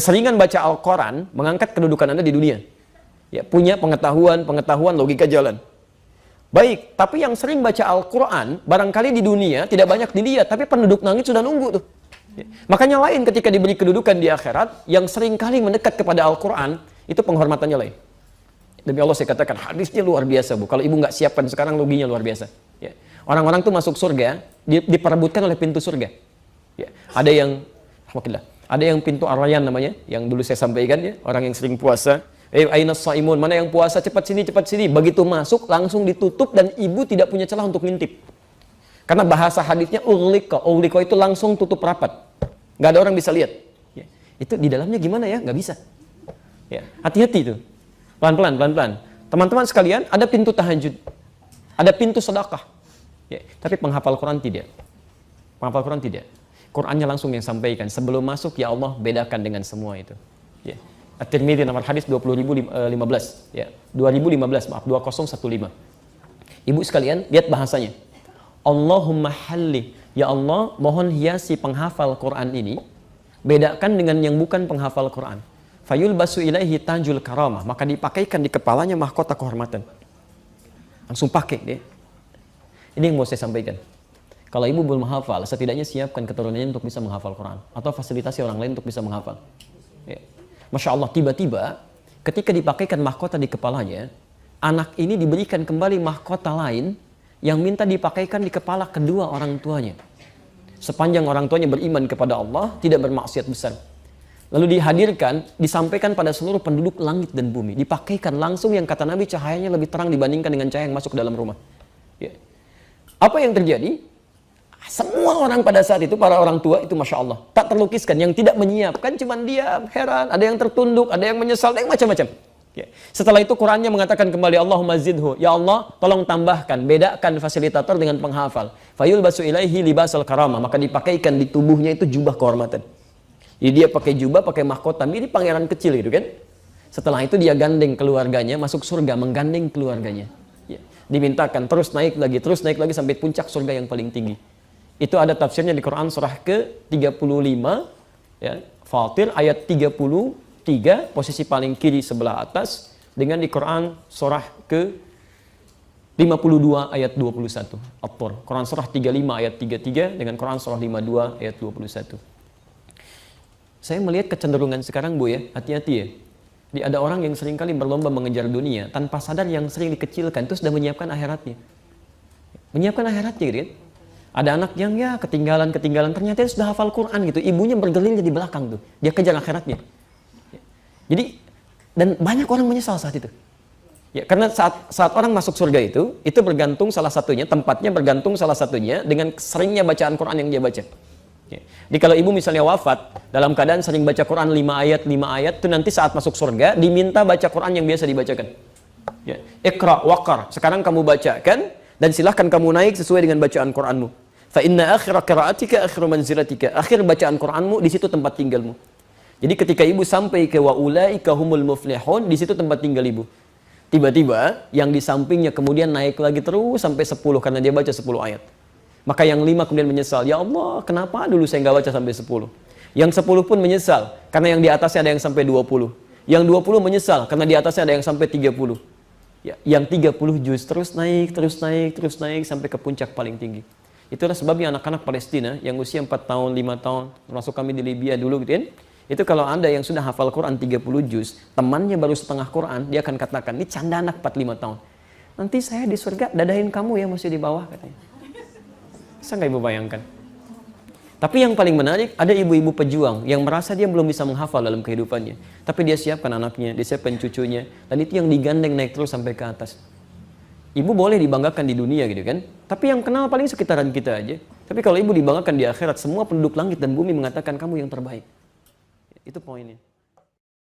Keseringan baca Al-Quran mengangkat kedudukan Anda di dunia. Ya, punya pengetahuan, logika jalan. Baik, tapi yang sering baca Al-Quran, barangkali di dunia tidak banyak dilihat, tapi penduduk langit sudah nunggu tuh. Ya. Makanya lain ketika diberi kedudukan di akhirat, yang sering kali mendekat kepada Al-Quran, itu penghormatannya lain. Demi Allah saya katakan, hadisnya luar biasa, Bu. Kalau ibu nggak siapkan sekarang, loginya luar biasa. Ya. Orang-orang tuh masuk surga, diperebutkan oleh pintu surga. Ya. Ada yang pintu Ar-Rayyan namanya, yang dulu saya sampaikan ya, orang yang sering puasa. Ainas shaimun, mana yang puasa, cepat sini, cepat sini. Begitu masuk, langsung ditutup dan ibu tidak punya celah untuk ngintip. Karena bahasa hadisnya ughliqa itu langsung tutup rapat. Nggak ada orang bisa lihat. Ya. Itu di dalamnya gimana ya? Nggak bisa. Ya. Hati-hati itu. Pelan-pelan. Teman-teman sekalian, ada pintu tahajud. Ada pintu sedekah. Ya. Tapi penghafal Quran tidak. Penghafal Quran tidak. Qurannya langsung yang sampaikan. Sebelum masuk, ya Allah, bedakan dengan semua itu. Ya. At-Tirmidzi nomor hadis 20.015. Ya. 2015, maaf, 2015. Ibu sekalian, lihat bahasanya. Allahumma halli. Ya Allah, mohon hiasi penghafal Quran ini. Bedakan dengan yang bukan penghafal Quran. Fayul basu ilaihi tanjul karamah. Maka dipakaikan di kepalanya mahkota kehormatan. Langsung pakai deh. Ini yang mau saya sampaikan. Kalau ibu belum menghafal, setidaknya siapkan keturunannya untuk bisa menghafal Quran. Atau fasilitasi orang lain untuk bisa menghafal. Ya. Masya Allah, tiba-tiba ketika dipakaikan mahkota di kepalanya, anak ini diberikan kembali mahkota lain yang minta dipakaikan di kepala kedua orang tuanya. Sepanjang orang tuanya beriman kepada Allah, tidak bermaksiat besar. Lalu dihadirkan, disampaikan pada seluruh penduduk langit dan bumi. Dipakaikan langsung yang kata Nabi cahayanya lebih terang dibandingkan dengan cahaya yang masuk ke dalam rumah. Ya. Apa yang terjadi? Semua orang pada saat itu, para orang tua itu Masya Allah, tak terlukiskan. Yang tidak menyiapkan cuma diam, heran. Ada yang tertunduk, ada yang menyesal, ada yang macam-macam. Ya. Setelah itu Qurannya mengatakan kembali, Allahumma zidhu. Ya Allah, tolong tambahkan, bedakan fasilitator dengan penghafal. Fayul basu ilaihi libasal karamah. Maka dipakaikan di tubuhnya itu jubah kehormatan. Jadi dia pakai jubah, pakai mahkota, mirip pangeran kecil gitu kan. Setelah itu dia gandeng keluarganya, masuk surga, menggandeng keluarganya. Ya. Dimintakan terus naik lagi sampai puncak surga yang paling tinggi. Itu ada tafsirnya di Quran surah ke-35, ya, Fatir ayat 33, posisi paling kiri sebelah atas, dengan di Quran surah ke-52 ayat 21, At-Tur. Quran surah 35 ayat 33 dengan Quran surah 52 ayat 21. Saya melihat kecenderungan sekarang, Bu ya, hati-hati ya. Ada orang yang seringkali berlomba mengejar dunia, tanpa sadar yang sering dikecilkan, itu sudah menyiapkan akhiratnya. Menyiapkan akhiratnya gitu kan. Ada anak yang ya ketinggalan, ternyata dia sudah hafal Quran gitu. Ibunya bergerilya di belakang tuh. Dia kejar akhiratnya. Jadi, dan banyak orang menyesal saat itu. Ya, karena saat orang masuk surga itu bergantung salah satunya, tempatnya bergantung salah satunya dengan seringnya bacaan Quran yang dia baca. Ya. Jadi kalau ibu misalnya wafat, dalam keadaan sering baca Quran 5 ayat, itu nanti saat masuk surga, diminta baca Quran yang biasa dibacakan. Ya. Iqra waqar, sekarang kamu bacakan, dan silahkan kamu naik sesuai dengan bacaan Quranmu. Fa inna akhira qiraatika akhiru manzilatika. Akhir bacaan Qur'anmu di situ tempat tinggalmu. Jadi ketika ibu sampai ke wa ulaika humul muflihun, di situ tempat tinggal ibu. Tiba-tiba yang di sampingnya kemudian naik lagi terus sampai 10 karena dia baca 10 ayat. Maka yang 5 kemudian menyesal, ya Allah, kenapa dulu saya nggak baca sampai 10? Yang 10 pun menyesal karena yang di atasnya ada yang sampai 20. Yang 20 menyesal karena di atasnya ada yang sampai 30. Ya, yang 30 juz terus naik sampai ke puncak paling tinggi. Itulah sebabnya anak-anak Palestina yang usia 4 tahun, 5 tahun, termasuk kami di Libya dulu gitu kan. Itu kalau Anda yang sudah hafal Quran 30 juz, temannya baru setengah Quran, dia akan katakan, ini canda anak 4-5 tahun. Nanti saya di surga dadahin kamu ya masih di bawah katanya. Bisa nggak ibu bayangkan? Tapi yang paling menarik, ada ibu-ibu pejuang yang merasa dia belum bisa menghafal dalam kehidupannya. Tapi dia siapkan anaknya, dia siapkan cucunya, dan itu yang digandeng naik terus sampai ke atas. Ibu boleh dibanggakan di dunia gitu kan, tapi yang kenal paling sekitaran kita aja. Tapi kalau ibu dibanggakan di akhirat, semua penduduk langit dan bumi mengatakan kamu yang terbaik. Itu poinnya.